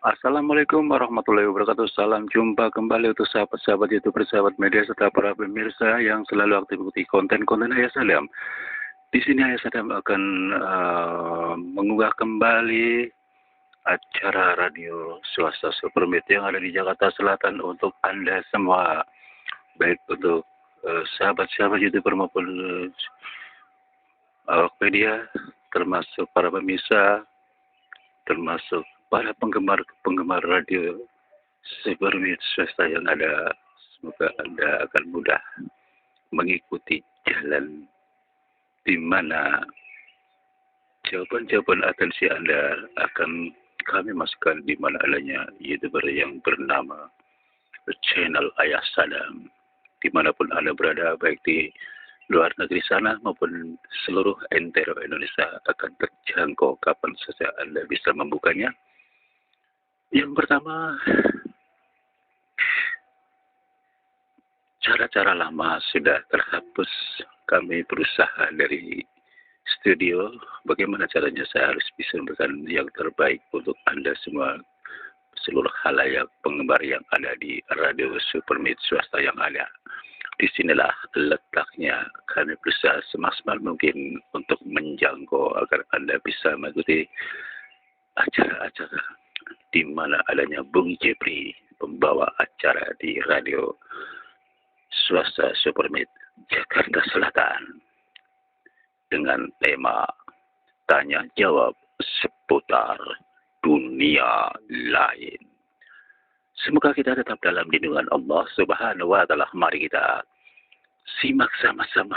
Assalamualaikum warahmatullahi wabarakatuh. Salam jumpa kembali untuk sahabat-sahabat YouTube, sahabat media, serta para pemirsa yang selalu aktif mengikuti konten-konten Ayah Salam. Di sini Ayah Salam akan mengunggah kembali acara radio swasta Supermit yang ada di Jakarta Selatan untuk Anda semua. Baik untuk sahabat-sahabat YouTuber maupun awak media, termasuk para pemirsa, termasuk para penggemar radio Supermit swasta yang ada. Semoga Anda akan mudah mengikuti jalan di mana jawaban-jawaban atensi Anda akan kami masukkan di mana adanya YouTuber yang bernama channel Ayah Salam. Dimanapun Anda berada, baik di luar negeri sana maupun seluruh entero Indonesia akan terjangkau kapan saja Anda bisa membukanya. Yang pertama, cara-cara lama sudah terhapus. Kami berusaha dari studio, bagaimana caranya saya harus bisa memberikan yang terbaik untuk Anda semua, seluruh halayak penggemar yang ada di radio Supermit swasta yang ada. Disinilah letaknya kami berusaha semaksimal mungkin untuk menjangkau agar Anda bisa mengikuti acara-acara di mana adanya Bung Jepri, pembawa acara di radio swasta Supermit Jakarta Selatan, dengan tema tanya jawab seputar dunia lain. Semoga kita tetap dalam lindungan Allah Subhanahu wa Ta'ala. Mari kita simak sama-sama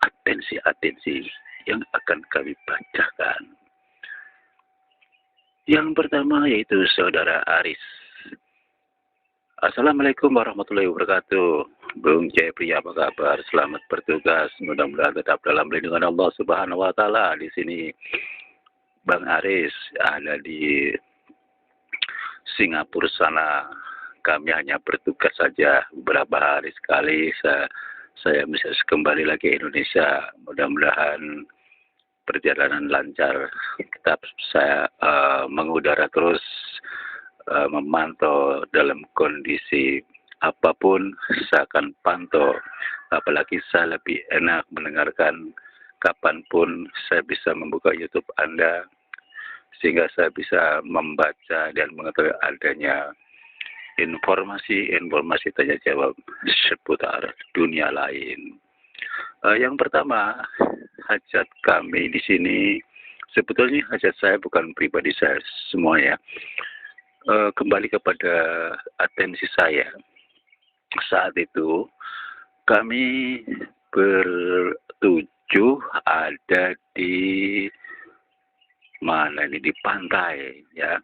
atensi-atensi yang akan kami bacakan. Yang pertama yaitu Saudara Aris. Assalamualaikum warahmatullahi wabarakatuh. Bung Jepri, apa kabar? Selamat bertugas. Mudah-mudahan tetap dalam lindungan Allah Subhanahu wa Ta'ala. Di sini Bang Aris ada di Singapura sana. Kami hanya bertugas saja beberapa hari sekali. Saya bisa kembali lagi ke Indonesia. Mudah-mudahan perjalanan lancar. Tetap saya mengudara terus, memantau dalam kondisi apapun. Saya akan pantau. Apalagi saya lebih enak mendengarkan kapanpun saya bisa membuka YouTube Anda, sehingga saya bisa membaca dan mengetahui adanya informasi tanya jawab seputar dunia lain. Yang pertama, hajat kami di sini, sebetulnya hajat saya bukan pribadi saya semua ya. Kembali kepada atensi saya. Saat itu kami bertujuh ada di mana ini, di pantai ya.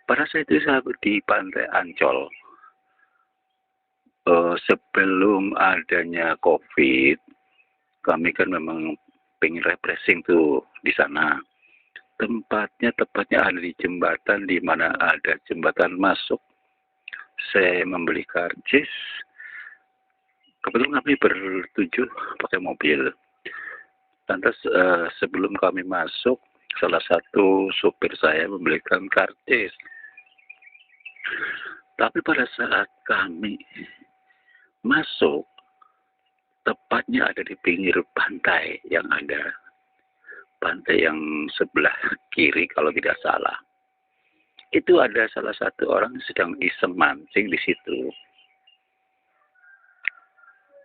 Pada saat itu saya di pantai Ancol. Sebelum adanya COVID, kami kan memang pengen refreshing tuh di sana. Tepatnya ada di jembatan, di mana ada jembatan masuk. Saya membeli karcis. Kebetulan kami bertujuh pakai mobil. Lantas sebelum kami masuk, salah satu supir saya membelikan karcis. Tapi pada saat kami masuk, tepatnya ada di pinggir pantai yang ada. Pantai yang sebelah kiri kalau tidak salah. Itu ada salah satu orang yang sedang iseng mancing di situ.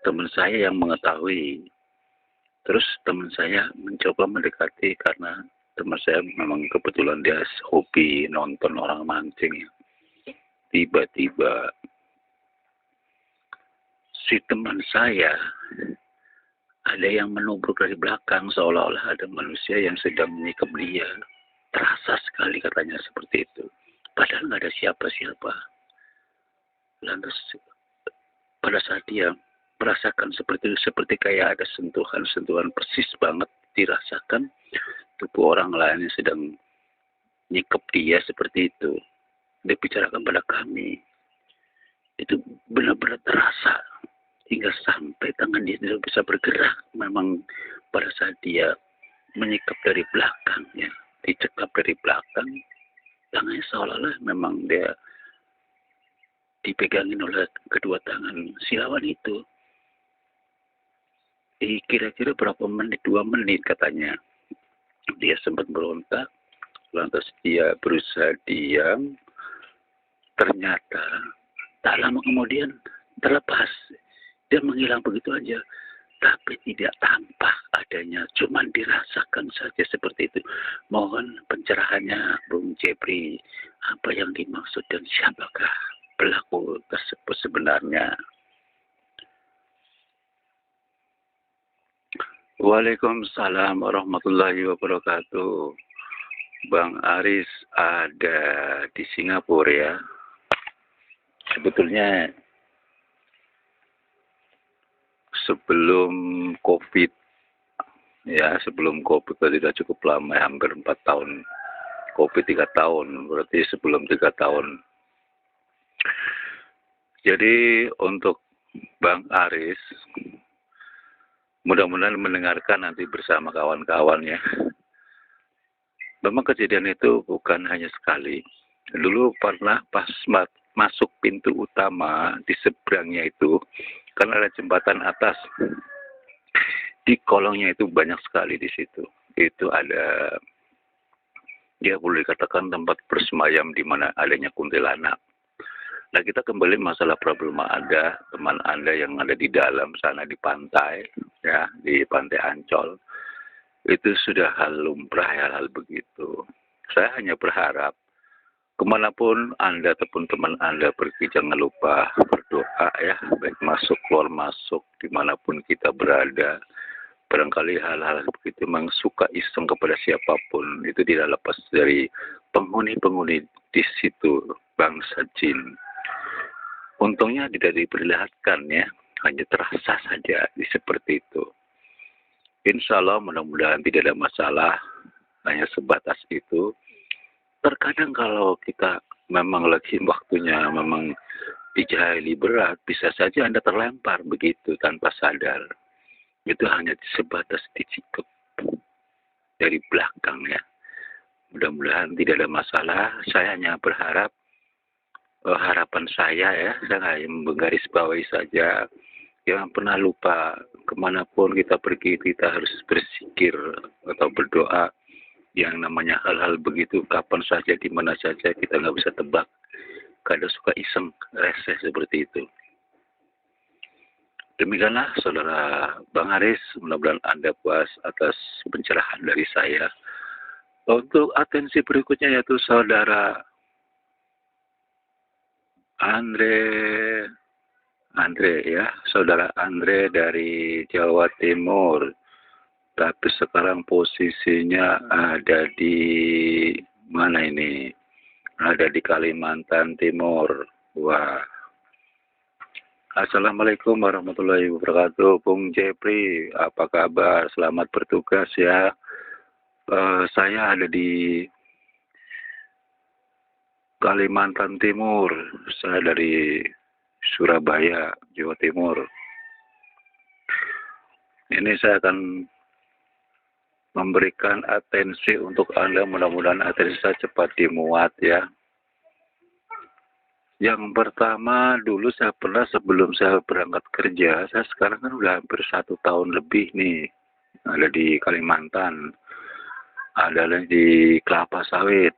Teman saya yang mengetahui. Terus teman saya mencoba mendekati karena teman saya memang kebetulan dia hobi nonton orang mancing. Tiba-tiba si teman saya ada yang menubruk dari belakang, seolah-olah ada manusia yang sedang menyikap dia. Terasa sekali katanya seperti itu. Padahal nggak ada siapa-siapa. Lantas pada saat dia merasakan seperti kayak ada sentuhan persis banget dirasakan tubuh orang lain yang sedang nyikap dia seperti itu. Dia bicarakan pada kami. Itu benar-benar terasa. Hingga sampai tangan dia tidak bisa bergerak. Memang pada saat dia menyikap dari belakang, ya, dicekap dari belakang, tangannya seolah-olah memang dia dipegangin oleh kedua tangan si lawan itu. Kira-kira berapa menit, 2 menit katanya. Dia sempat berontak, lantas dia berusaha diam, ternyata tak lama kemudian terlepas. Dia menghilang begitu aja. Tapi tidak tampak adanya, cuman dirasakan saja seperti itu. Mohon pencerahannya Bung Jepri, apa yang dimaksud dan siapakah pelaku tersebut sebenarnya? Waalaikumsalam warahmatullahi wabarakatuh. Bang Aris ada di Singapura ya. Sebetulnya sebelum COVID, ya sebelum COVID tidak cukup lama, hampir 4 tahun. COVID 3 tahun, berarti sebelum 3 tahun. Jadi untuk Bang Aris, mudah-mudahan mendengarkan nanti bersama kawan-kawannya. Memang kejadian itu bukan hanya sekali. Dulu pernah pas masuk pintu utama di seberangnya itu, kan ada jembatan atas. Di kolongnya itu banyak sekali di situ. Itu ada, ya boleh dikatakan tempat bersemayam di mana adanya kuntilanak. Nah kita kembali masalah problema ada teman Anda yang ada di dalam sana di pantai, ya di Pantai Ancol. Itu sudah hal lumrah ya, hal begitu. Saya hanya berharap kemanapun Anda ataupun teman Anda pergi, jangan lupa berdoa ya, baik masuk keluar masuk dimanapun kita berada. Barangkali hal-hal begitu memang suka iseng kepada siapapun, itu tidak lepas dari penghuni-penghuni di situ, bangsa jin. Untungnya tidak diperlihatkan ya, hanya terasa saja di seperti itu. Insya Allah mudah-mudahan tidak ada masalah, hanya sebatas itu. Terkadang kalau kita memang lagi waktunya memang dijahili berat, bisa saja Anda terlempar begitu tanpa sadar. Itu hanya sebatas dicikep dari belakang ya. Mudah-mudahan tidak ada masalah. Saya hanya berharap, harapan saya ya, saya hanya menggarisbawahi saja. Jangan pernah lupa, kemanapun kita pergi, kita harus berzikir atau berdoa. Yang namanya hal-hal begitu, kapan saja, di mana saja, kita nggak bisa tebak. Kadang suka iseng, reseh seperti itu. Demikianlah saudara Bang Aris, mudah-mudahan Anda puas atas pencerahan dari saya. Untuk atensi berikutnya yaitu saudara Andre ya, saudara Andre dari Jawa Timur. Tapi sekarang posisinya ada di mana ini? Ada di Kalimantan Timur. Wah. Assalamualaikum warahmatullahi wabarakatuh. Bung Jepri, apa kabar? Selamat bertugas ya. Saya ada di Kalimantan Timur. Saya dari Surabaya, Jawa Timur. Ini saya akan memberikan atensi untuk Anda, mudah-mudahan atensi saya cepat dimuat ya. Yang pertama, dulu saya pernah sebelum saya berangkat kerja, saya sekarang kan udah hampir 1 tahun lebih nih, ada di Kalimantan, ada di kelapa sawit.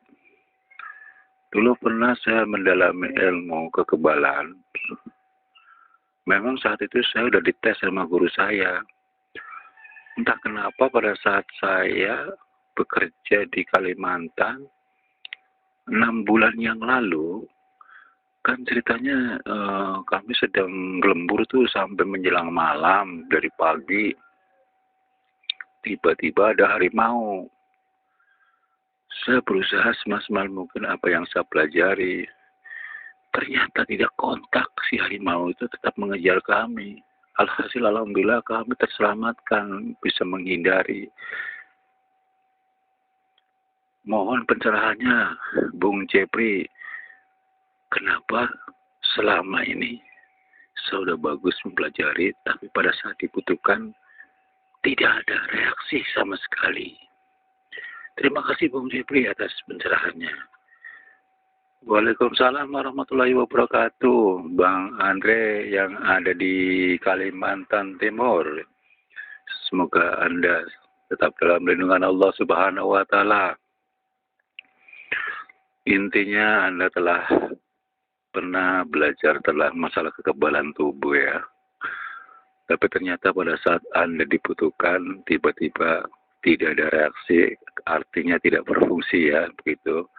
Dulu pernah saya mendalami ilmu kekebalan. Memang saat itu saya udah dites sama guru saya. Entah kenapa pada saat saya bekerja di Kalimantan, 6 bulan yang lalu, kan ceritanya kami sedang gelembur tuh sampai menjelang malam, dari pagi. Tiba-tiba ada harimau. Saya berusaha semaksimal mungkin apa yang saya pelajari. Ternyata tidak kontak, si harimau itu tetap mengejar kami. Alhasil alhamdulillah kami terselamatkan, bisa menghindari. Mohon pencerahannya, Bung Jepri. Kenapa selama ini saya sudah bagus mempelajari, tapi pada saat dibutuhkan tidak ada reaksi sama sekali. Terima kasih Bung Jepri atas pencerahannya. Waalaikumsalam warahmatullahi wabarakatuh, Bang Andre yang ada di Kalimantan Timur. Semoga Anda tetap dalam lindungan Allah Subhanahu wa Ta'ala. Intinya Anda telah pernah belajar tentang masalah kekebalan tubuh ya. Tapi ternyata pada saat Anda dibutuhkan, tiba-tiba tidak ada reaksi, artinya tidak berfungsi ya, begitu.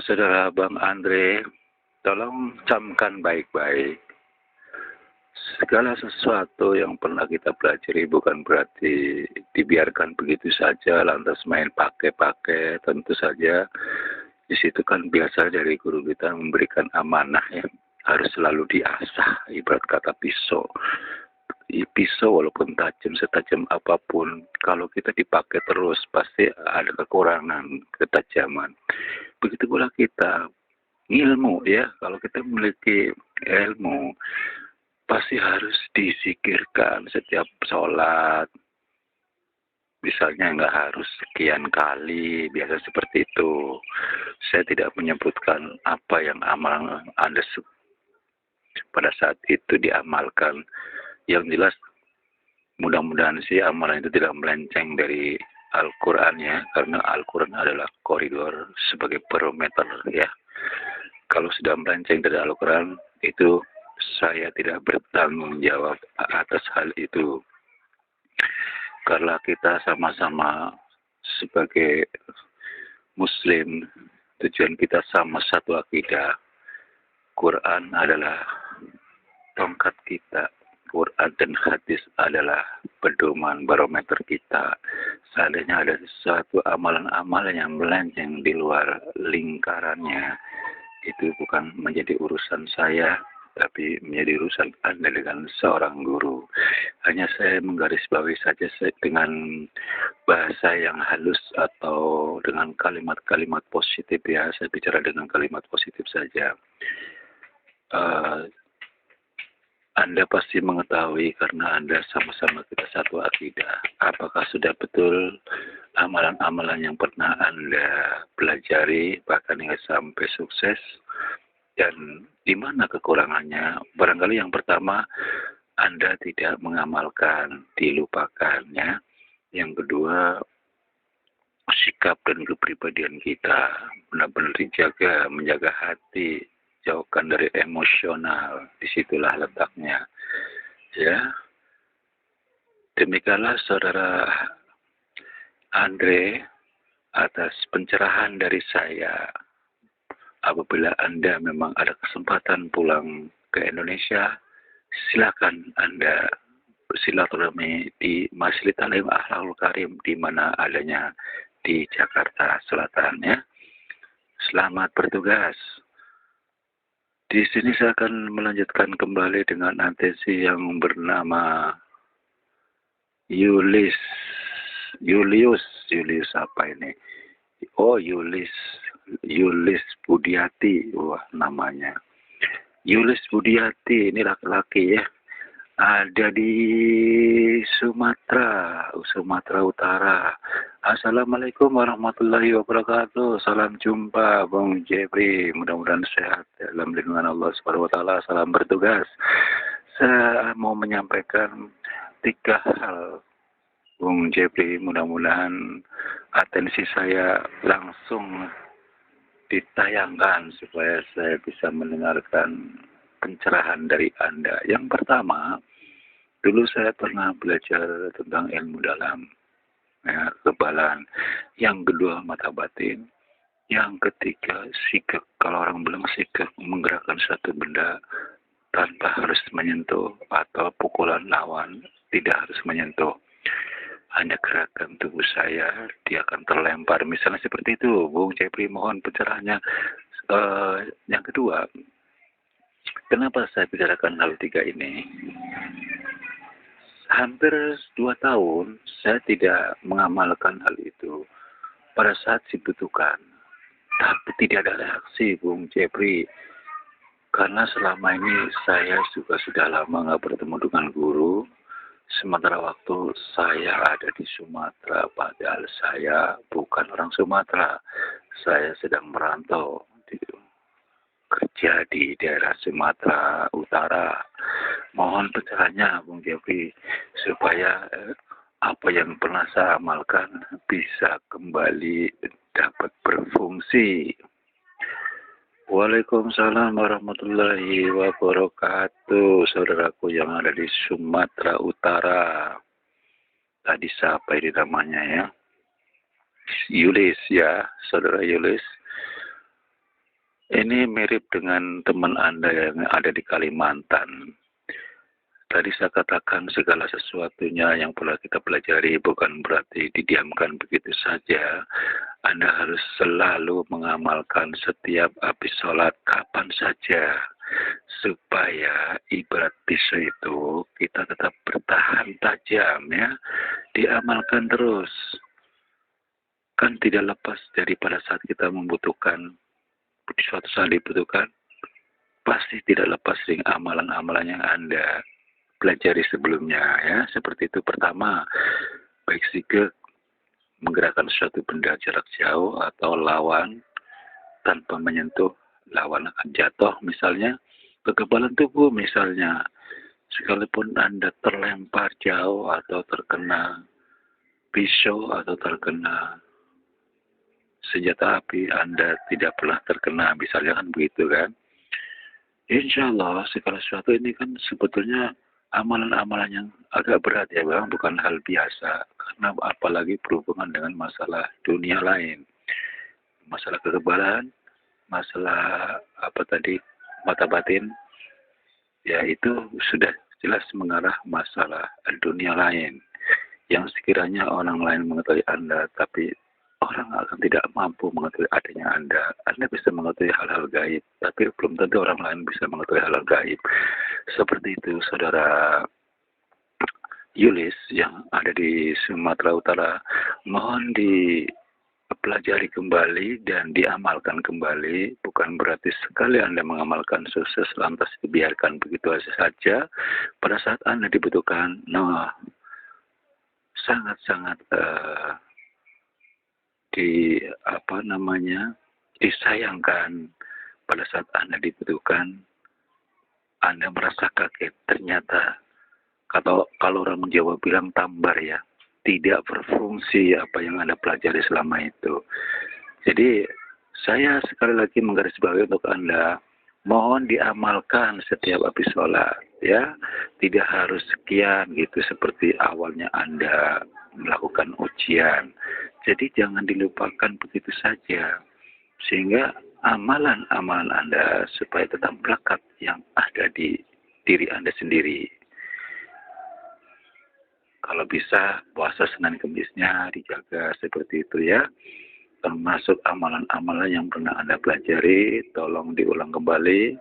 Saudara Bang Andre, tolong camkan baik-baik. Segala sesuatu yang pernah kita pelajari bukan berarti dibiarkan begitu saja, lantas main pakai-pakai. Tentu saja di situ kan biasa dari guru kita memberikan amanah ya, harus selalu diasah, ibarat kata pisau. Pisau walaupun tajam setajam apapun, kalau kita dipakai terus pasti ada kekurangan ketajaman. Begitu pula kita, ilmu ya, kalau kita memiliki ilmu pasti harus disikirkan setiap sholat. Misalnya nggak harus sekian kali, biasa seperti itu. Saya tidak menyebutkan apa yang amalan Anda pada saat itu diamalkan. Yang jelas mudah-mudahan sih amalan itu tidak melenceng dari Al-Quran ya, karena Al-Quran adalah koridor sebagai barometer ya. Kalau sudah melenceng dari Al-Quran, itu saya tidak bertanggung jawab atas hal itu. Karena kita sama-sama sebagai Muslim, tujuan kita sama, satu akidah. Quran adalah tongkat kita. Quran dan hadis adalah pedoman barometer kita. Seandainya ada sesuatu amalan-amalan yang melenceng di luar lingkarannya, itu bukan menjadi urusan saya, tapi menjadi urusan Anda dengan seorang guru. Hanya saya menggarisbawahi saja dengan bahasa yang halus atau dengan kalimat-kalimat positif ya. Saya bicara dengan kalimat positif saja. Anda pasti mengetahui karena Anda sama-sama kita satu akidah. Apakah sudah betul amalan-amalan yang pernah Anda pelajari, bahkan hingga sampai sukses? Dan di mana kekurangannya? Barangkali yang pertama, Anda tidak mengamalkan, dilupakannya. Yang kedua, sikap dan kepribadian kita benar-benar dijaga, menjaga hati, jauhkan dari emosional, disitulah letaknya ya. Demikianlah saudara Andre, atas pencerahan dari saya. Apabila Anda memang ada kesempatan pulang ke Indonesia, silakan Anda bersilaturahmi di Masjid Talim Akhlakul Karim, di mana adanya di Jakarta Selatan ya. Selamat bertugas. Di sini saya akan melanjutkan kembali dengan atensi yang bernama Julius apa ini? Oh, Julius Budiati, wah namanya. Julius Budiati ini laki-laki ya. Ada di Sumatera Utara. Assalamualaikum warahmatullahi wabarakatuh. Salam jumpa Bung Jepri. Mudah-mudahan sehat dalam lindungan Allah Subhanahu wa Ta'ala. Salam bertugas. Saya mau menyampaikan 3 hal Bung Jepri. Mudah-mudahan atensi saya langsung ditayangkan supaya saya bisa mendengarkan pencerahan dari Anda. Yang pertama, dulu saya pernah belajar tentang ilmu dalam, ya, kekebalan. Yang kedua, mata batin. Yang ketiga, sikap. Kalau orang bilang sikap, menggerakkan satu benda tanpa harus menyentuh, atau pukulan lawan tidak harus menyentuh. Hanya gerakan tubuh saya, dia akan terlempar. Misalnya seperti itu, Bung Jepri, mohon pencerahannya. Yang kedua, kenapa saya bicarakan hal 3 ini? Hampir 2 tahun saya tidak mengamalkan hal itu pada saat dibutuhkan. Tapi tidak ada reaksi, Bung Jepri. Karena selama ini saya juga sudah lama nggak bertemu dengan guru. Sementara waktu saya ada di Sumatera, padahal saya bukan orang Sumatera. Saya sedang merantau ada di daerah Sumatera Utara. Mohon pencerahannya, Bung Jeffrey, supaya apa yang pernah saya amalkan bisa kembali dapat berfungsi. Waalaikumsalam warahmatullahi wabarakatuh, saudaraku yang ada di Sumatera Utara. Tadi siapa ini namanya ya? Yulis ya, saudara Yulis. Ini mirip dengan teman Anda yang ada di Kalimantan. Tadi saya katakan segala sesuatunya yang pernah kita pelajari bukan berarti didiamkan begitu saja. Anda harus selalu mengamalkan setiap habis sholat kapan saja. Supaya ibarat pisau itu kita tetap bertahan tajam ya. Diamalkan terus. Kan tidak lepas dari pada saat kita membutuhkan, di suatu saat dibutuhkan, pasti tidak lepas dari amalan-amalan yang Anda pelajari sebelumnya ya. Seperti itu, pertama, baik sikap menggerakkan suatu benda jarak jauh atau lawan tanpa menyentuh, lawan akan jatuh misalnya, kekebalan tubuh misalnya, sekalipun Anda terlempar jauh atau terkena pisau atau terkena senjata api, Anda tidak pernah terkena, misalnya kan begitu kan. Insya Allah segala sesuatu ini kan sebetulnya amalan-amalan yang agak berat ya Bang, bukan hal biasa. Karena apalagi berhubungan dengan masalah dunia lain. Masalah kekebalan, masalah apa tadi, mata batin, ya itu sudah jelas mengarah masalah dunia lain. Yang sekiranya orang lain mengetahui Anda, tapi orang akan tidak mampu mengetahui adanya Anda. Anda bisa mengetahui hal-hal gaib, tapi belum tentu orang lain bisa mengetahui hal-hal gaib. Seperti itu, saudara Yulis yang ada di Sumatera Utara. Mohon dipelajari kembali dan diamalkan kembali. Bukan berarti sekali Anda mengamalkan sukses lantas dibiarkan begitu saja. Pada saat Anda dibutuhkan, sangat-sangat disayangkan pada saat Anda dibutuhkan, Anda merasa kaget. Ternyata kalau orang Jawa bilang tambar ya, tidak berfungsi apa yang Anda pelajari selama itu. Jadi saya sekali lagi menggarisbawahi untuk Anda, mohon diamalkan setiap habis sholat ya. Tidak harus sekian gitu seperti awalnya Anda melakukan ujian. Jadi jangan dilupakan begitu saja. Sehingga amalan-amalan Anda supaya tetap melekat yang ada di diri Anda sendiri. Kalau bisa puasa Senin Kemisnya dijaga seperti itu ya. Termasuk amalan-amalan yang pernah Anda pelajari, tolong diulang kembali.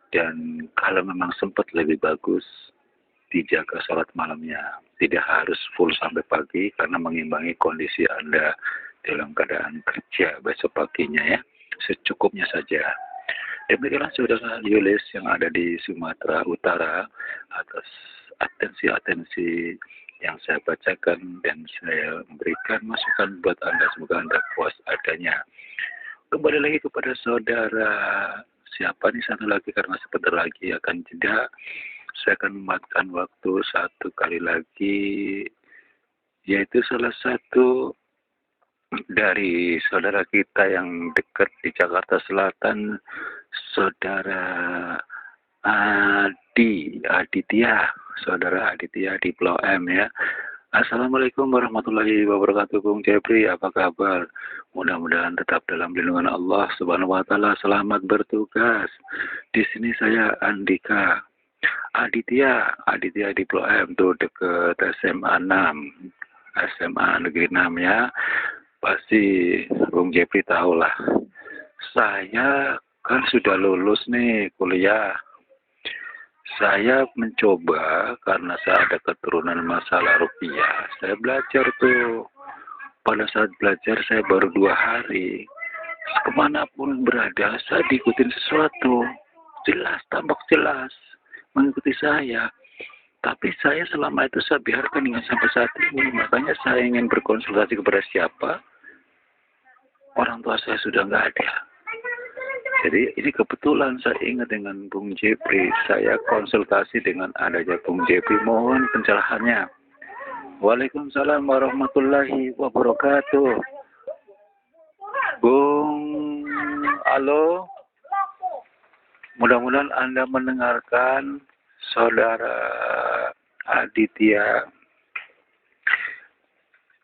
Dan kalau memang sempat lebih bagus, dijaga sholat malamnya. Tidak harus full sampai pagi karena mengimbangi kondisi Anda dalam keadaan kerja besok paginya ya. Secukupnya saja. Demikianlah saudara Yulis yang ada di Sumatera Utara atas atensi-atensi yang saya bacakan dan saya memberikan masukan buat Anda. Semoga Anda puas adanya. Kembali lagi kepada saudara siapa nih satu lagi, karena sebentar lagi akan jeda. Saya akan memanfaatkan waktu satu kali lagi, yaitu salah satu dari saudara kita yang dekat di Jakarta Selatan, saudara Aditya, saudara Aditya di Pulau M ya. Assalamualaikum warahmatullahi wabarakatuh, Bung Jeffrey, apa kabar? Mudah-mudahan tetap dalam lindungan Allah Subhanahu wa taala. Selamat bertugas. Di sini saya Andika. Aditya di Pulau M tuh deket SMA 6. SMA Negeri 6 ya. Pasti Bung Jeffrey tahu lah. Saya kan sudah lulus nih kuliah. Saya mencoba karena saya ada keturunan masalah rupiah. Saya belajar tuh. Pada saat belajar saya baru 2 hari. Kemanapun berada saya diikutin sesuatu. Jelas, tampak jelas. Mengikuti saya. Tapi saya selama itu saya biarkan dengan sampai saat ini. Makanya saya ingin berkonsultasi kepada siapa. Orang tua saya sudah nggak ada. Jadi ini kebetulan saya ingat dengan Bung Jepri. Saya konsultasi dengan adanya Bung Jepri. Mohon pencerahannya. Waalaikumsalam warahmatullahi wabarakatuh. Bung, halo. Mudah-mudahan Anda mendengarkan Saudara Aditya.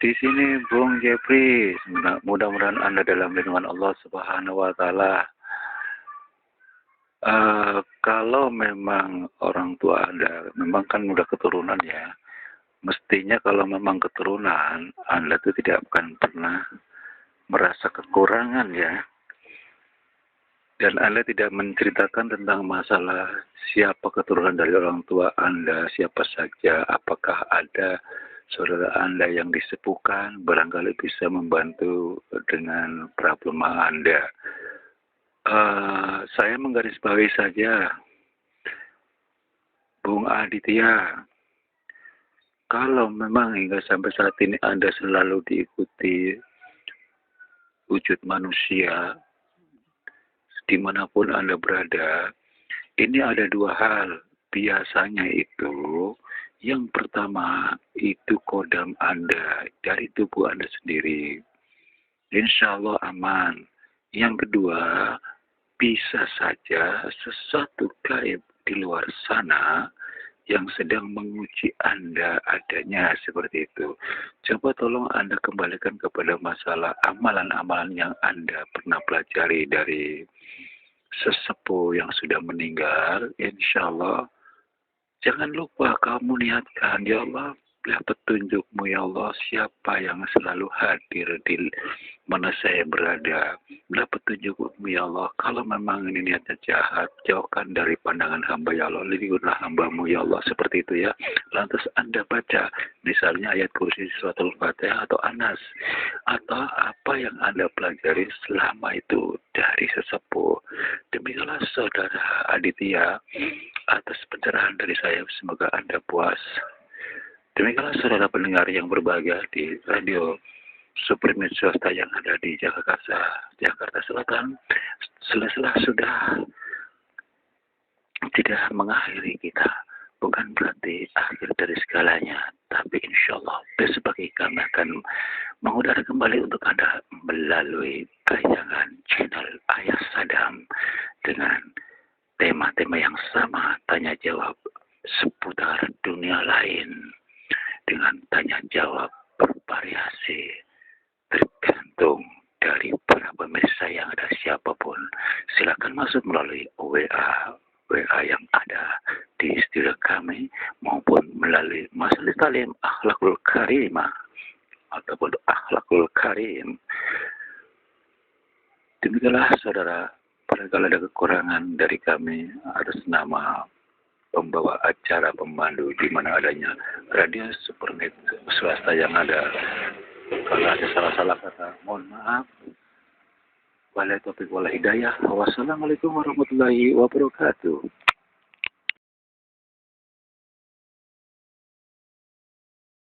Di sini Bung Jepri, mudah-mudahan Anda dalam lindungan Allah Subhanahu wa taala. Kalau memang orang tua Anda memang kan udah keturunan ya. Mestinya kalau memang keturunan Anda itu tidak akan pernah merasa kekurangan ya. Dan Anda tidak menceritakan tentang masalah siapa keturunan dari orang tua Anda, siapa saja, apakah ada saudara Anda yang disepuhkan, barangkali bisa membantu dengan problema Anda. Saya menggarisbawahi saja, Bung Aditya, kalau memang hingga sampai saat ini Anda selalu diikuti wujud manusia, dimanapun Anda berada, ini ada dua hal. Biasanya itu, yang pertama itu kodam Anda dari tubuh Anda sendiri. Insya Allah aman. Yang kedua, bisa saja sesuatu gaib di luar sana yang sedang menguji Anda adanya seperti itu. Coba tolong Anda kembalikan kepada masalah amalan-amalan yang Anda pernah pelajari dari sesepuh yang sudah meninggal. Insya Allah jangan lupa kamu niatkan, ya Allah, biar petunjukmu ya Allah, siapa yang selalu hadir di mana saya berada. Biar petunjukmu ya Allah, kalau memang ini niatnya jahat, jauhkan dari pandangan hamba ya Allah, lindungilah hambamu ya Allah, seperti itu ya. Lantas Anda baca, misalnya ayat kursi surat Al-Fatihah atau Anas, atau apa yang Anda pelajari selama itu dari sesepuh. Demikianlah Saudara Aditya, atas pencerahan dari saya, semoga Anda puas. Demikianlah saudara pendengar yang berbahagia di radio Supernet swasta yang ada di Jakarta Selatan. Setelah sudah tidak mengakhiri kita, bukan berarti akhir dari segalanya, tapi insya Allah besok pagi kami akan mengudara kembali untuk Anda melalui tayangan channel Ayah Sadam dengan tema-tema yang sama, tanya jawab seputar dunia lain dengan tanya jawab bervariasi tergantung dari para pemirsa yang ada siapapun. Silakan masuk melalui WA yang ada di studio kami maupun melalui Majelis Talim Akhlakul Karimah ataupun Akhlakul Karim. Demikianlah saudara, barangkali ada kekurangan dari kami atas nama pembawa acara pemandu di mana adanya radio Supernet swasta yang ada. Kalau ada salah-salah kata, mohon maaf. Wallahualam, wassalamualaikum warahmatullahi wabarakatuh.